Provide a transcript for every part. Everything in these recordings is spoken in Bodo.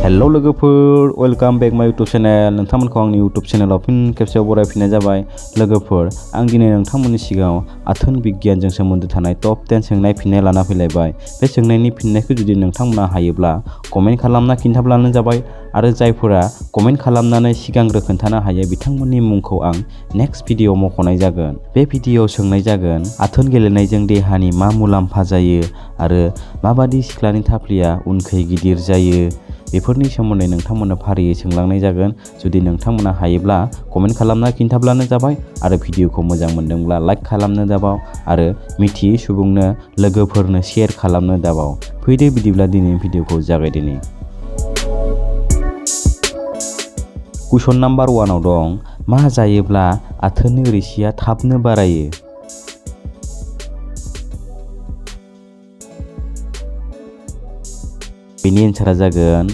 हेलो लोगोफोर, वेलकाम बेक माय यूट्यूब चैनल। नोंथांमोनखौ आंनि यूट्यूब चैनलाव फिन खेबसेयाव बरायफिननाय जाबाय। लोगोफोर, आं दिनै नोंथांमोननि सिगाङाव आथोन बिगियानजों सोमोन्दो थानाय टप 10 सोंनाय फिननाय लाना फैलायबाय। बे सोंनायनि फिननायखौ जुदि नोंथांमोना हायोब्ला कमेन्ट खालामना खिन्थाब्लानो जाबाय आरो जायफोरा कमेन्ट खालामनानै सिगांग्रो खोन्थानो हायो बिथांमोननि मुंखौ आं नेक्स्ट भिडिअ मख'नाय जागोन। बे भिडिअआव सोंनाय जागोन आथोन गेलेनायजों देहानि मा मुलाम्फा जायो आरो माबादि सिख्लानि थाफ्लिया उनखै गिदिर जायो, बेफोरनि सोमोन्दै नोंथांमोननो फारियै सोंलांनाय जागोन। जुदि नोंथांमोना हायोब्ला कमेन्ट खालामना खिन्थाब्लानो जाबाय आरो भिडिअखौ मोजां मोनदोंब्ला लाइक खालामनो दाबाव आरो मिथियै सुबुंनो लोगोफोरनो शेयार खालामनो दाबाव। फैदो बिदिब्ला दिनैनि भिडिअखौ जागायदिनि। कुइसन नाम्बार 1 आव दं, मा जायोब्ला आथोननि रोसिया थाबनो बारायो? बेनि एन्सारा जागोन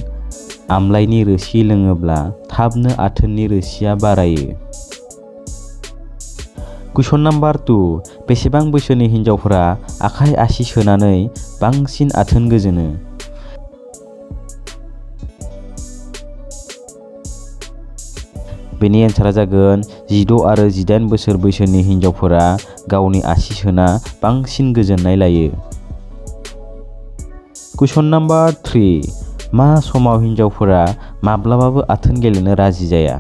आमलाइनि रोसि लोङोब्ला थाबनो आथोननि रोसिया बारायो। कुइसन नाम्बार 2, बेसेबां बैसोनि हिनजावफोरा आखाइ आसि सोनानै बांसिन आथोन गोजोनो? बेनि एन्सारा जागोन 16 आरो 18 बोसोर बैसोनि हिनजावफोरा गावनि आसि सोना बांसिन गोजोननाय लायो। कुइसन नाम्बार 3, मा समाव हिनजावफोरा माब्लाबाबो आथोन गेलेनो राजि जाया?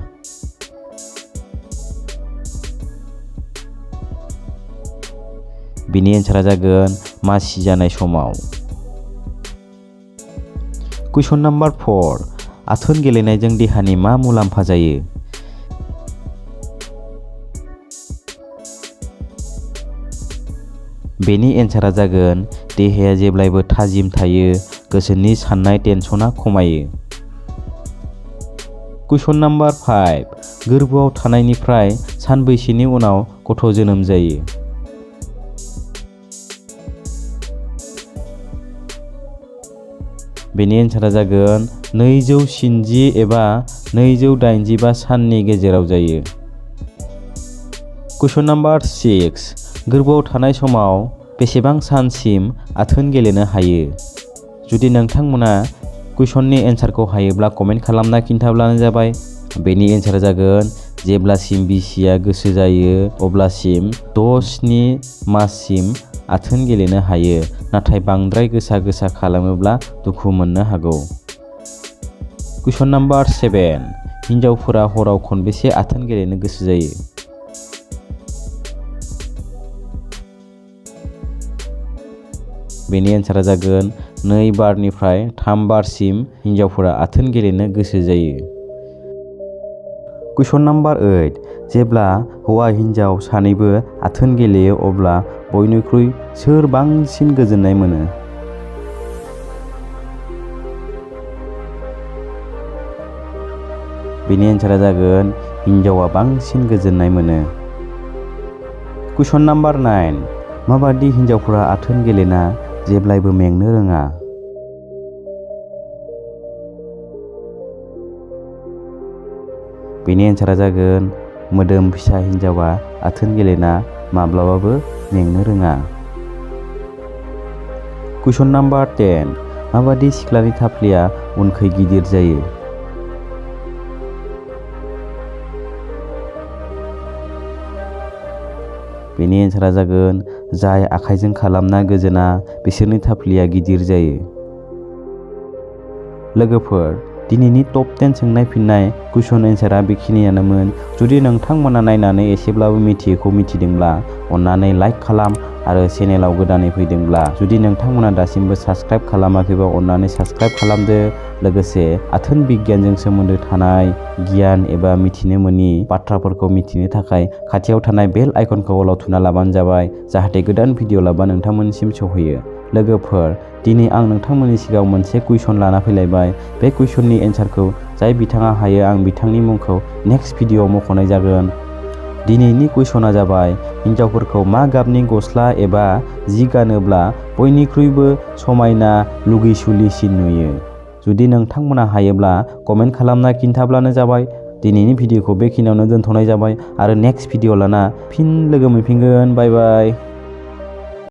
बेनि एन्सारा जागोन मासि जानाय समाव। कुइसन नाम्बार 4, आथोन गेलेनायजों देहानि मा मुलाम्फा जायो? बेनि एन्सारा जागोन देहाया जेब्लायबो थाजिम थायो, गोसोनि साननाय टेनसना खमायो। कुइसन नाम्बार 5, गोरबोआव थानायनिफ्राय सानबैसेनि उनाव गथ' जोनोम जायो? बेनि एन्सारा जागोन 290 एबा 285 साननि गेजेराव जायो। कुइसन नाम्बार 6, गोरबोआव थानाय समाव बेसेबां सानसिम आथोन गेलेनो हायो? जुदि नोंथांमोना कुइसननि एन्सारखौ हायोब्ला कमेन्ट खालामना खिन्थाब्लानो जाबाय। बेनि एन्सारा जागोन जेब्लासिम बिसिया गोसो जायो अब्लासिम 6-7 माससिम आथोन गेलेनो हायो, नाथाय बांद्राय गोसा खालामोब्ला दुखु मोननो हागौ। कुइसन नाम्बार 7, हिनजावफोरा हराव खनबेसे आथोन गेलेनो गोसो जायो? बेनि एन्सारा जागोन 2 बारनिफ्राय 3 बारसिम हिनजावफोरा आथोन गेलेनो गोसो जायो। कुइसन नाम्बार 8, जेब्ला हौवा हिनजाव सानैबो आथोन गेलेयो अब्ला बयनिख्रुइ सोर बांसिन गोजोननाय मोनो? बेनि एन्सारा जागोन हिनजावा बांसिन गोजोननाय मोनो। कुइसन नाम्बार 9, माबादि हिनजावफोरा आथोन गेलेना जेब्लायबो मेंनो रोङा? बेनि एन्सारा जागोन मोदोम फिसा हिनजावा आथोन गेलेना माब्लाबाबो मेंनो रोङा। कुइसन नाम्बार 10, माबादि सिख्लानि थाफ्लिया उनखै गिदिर जायो? बेनि एन्सारा जागोन जाय आखाइजों खालामना गोजोना बिसोरनि थाफ्लिया गिदिर जायो। लोगोफोर, दिनैनि टप 10 सोंनाय फिननाय कुइसन एन्सारा बेखिनियानोमोन। जुदि नोंथांमोना नायनानै एसेब्लाबो मिथियैखौ मिथिदोंब्ला अन्नानै लाइक खालाम आरो चेनेलाव गोदानै फैदोंब्ला जुदि नोंथांमोना दासिमबो साबस्क्राइब खालामाखैबा अन्नानै साबस्क्राइब खालामदो। लोगोसे आथोन बिगियानजों सोमोन्दो थानाय गियान एबा मिथिनो मोनि बाथ्राफोरखौ मिथिनो थाखाय खाथियाव थानाय बेल आइकनखौ अलाव थुना लाबानो जाबाय, जाहाथे गोदान भिडिअ लाबा नोंथांमोननिसिम सौहैयो। लोगोफोर, दिनै आं नोंथांमोननि सिगाङाव मोनसे कुइसन लाना फैलायबाय। बे कुइसननि एन्सारखौ जाय बिथाङा हायो आं बिथांनि मुंखौ नेक्स्ट भिडिअआव मख'नाय जागोन। दिनैनि कुइसना जाबाय हिनजावफोरखौ मा गाबनि गस्ला एबा जि गानोब्ला बयनिख्रुइबो समायना लुगैसुलिसिन नुयो? जुदि नोंथांमोना हायोब्ला कमेन्ट खालामना खिन्थाब्लानो जाबाय। दिनैनि भिडिअखौ बेखिनियावनो दोनथ'नाय जाबाय आरो नेक्स्ट भिडिअ लाना फिन लोगो मोनफिनगोन। बाय बाय।